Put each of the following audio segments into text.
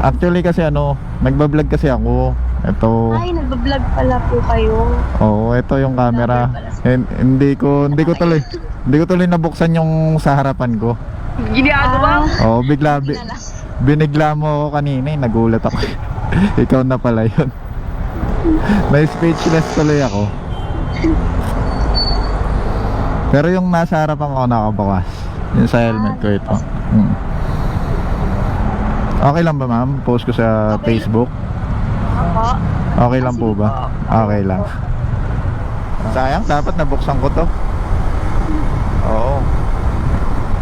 Actually kasi nagbablog kasi ako. Ito. Ay, nagbablog pala po kayo. Oo, ito yung camera. Hindi ko tuloy nabuksan yung sa harapan ko. Ginagawa? Oo, binigla mo ako kanina, nagulat ako. Ikaw na pala yun. Na-speechless tuloy ako. Pero yung nasa harapan ko nakabawas. Yung sa helmet ko ito. Okay lang ba ma'am? Post ko sa Facebook. Ako? Okay lang po ba? Okay lang. Sayang, dapat nabuksan ko to. Oo.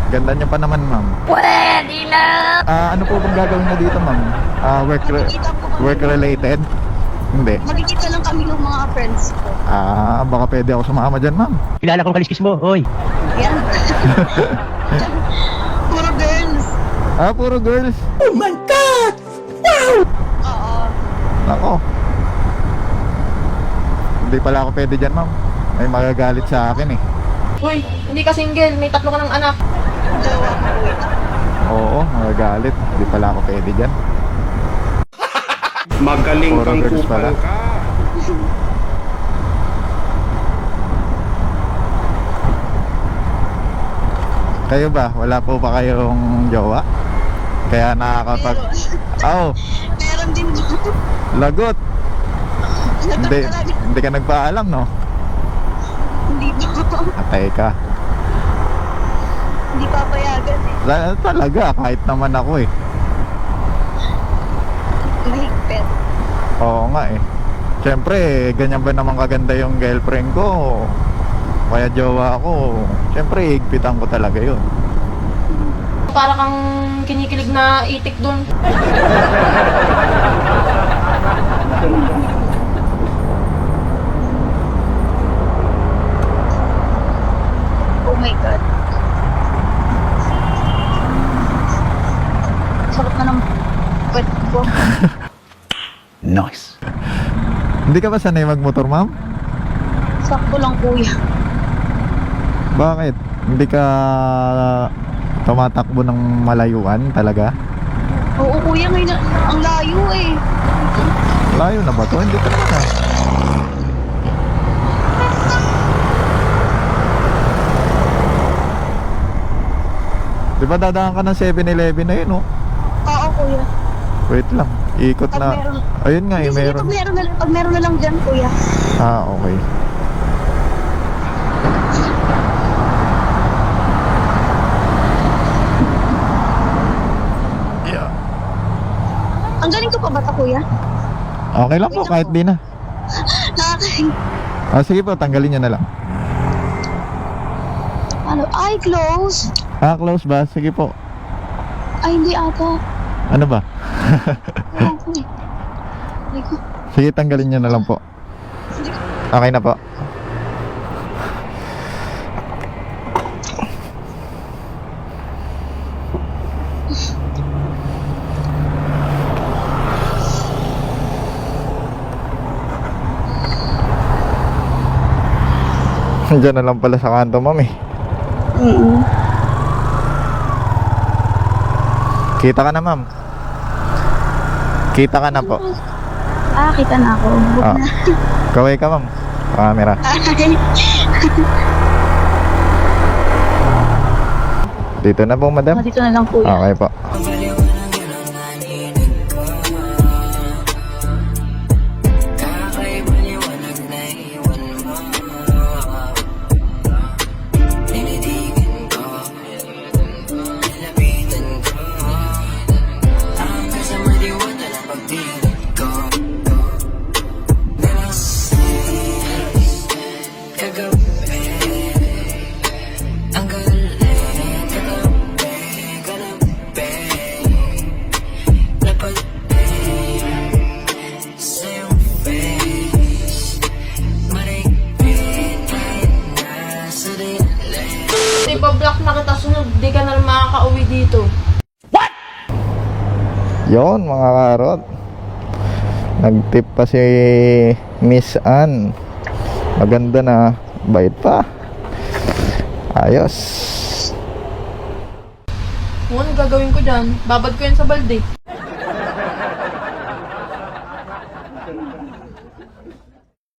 Ganda niya pa naman ma'am. Pwede na! Ano po bang gagawin mo dito ma'am? Work related? Hindi. Magkikita lang kami ng mga friends ko. Baka pwede ako sumama dyan ma'am. Kilala kong kaliskis mo, hoy. Yan. Puro girls. Puro girls. Oh my God! Wow! Oo. Ako. Hindi pala ako pwede dyan ma'am. May magagalit sa akin eh. Uy, hindi ka single, may 3 ka ng anak. Dalawa ko ito. Oo, magagalit. Hindi pala ako pwede dyan. Magaling Puro kang girls pala. kupal ka. Kayo ba? Wala po ba kayong jowa? Kaya nakakapag... Meron din po. Lagot! Hindi ka nagpaalam, no? Hindi po. Atay ka. Hindi papayagan eh. Talaga, kahit naman ako eh. Mahigpit. Oo nga eh. Siyempre, ganyan ba naman kaganda yung girlfriend ko? Kaya jowa ako. Siyempre, higpitan ko talaga yun. Para kang kinikilig na itik dun. Oh my God. Sarap na ng pwet ko. Nice. Hindi ka ba sanay magmotor, ma'am? Sakto lang kuya. Bakit? Hindi ka tumatakbo ng malayuan talaga? Oo kuya, ngayon ang layo eh. Layo na ba to? Hindi ka naman ah. Di ba dadaan ka ng 7-Eleven na yun, oh? Oo kuya. Wait lang, ikot Pag na. meron- Ayun nga, eh, Sige, meron. pag meron na lang dyan kuya. Okay. Yeah. Ang galing ko pa ba ito kuya? Okay lang po, kahit di na. Nakakain. Sige po, tanggalin nyo na lang. Ano? Ay, close. Close ba? Sige po. Ay, hindi ata. Ano ba? Oo ko eh. Ay ko. Sige, tanggalin nyo na lang po. Okay na po. Diyan na lang pala sa kanto, ma'am eh. Kita ka na, ma'am. Kita ka na po. Kita na ako. Huwag na. Kaway ka, ma'am. Camera. Dito na po, madam. Dito na lang kuya. Okay po. Ipa-block na kita sunod, di ka na makaka-uwi dito. Yon mga karot. Nag-tip pa si Miss Ann. Maganda na. Bait pa. Ayos. Ano gagawin ko dyan? Babad ko yan sa balde.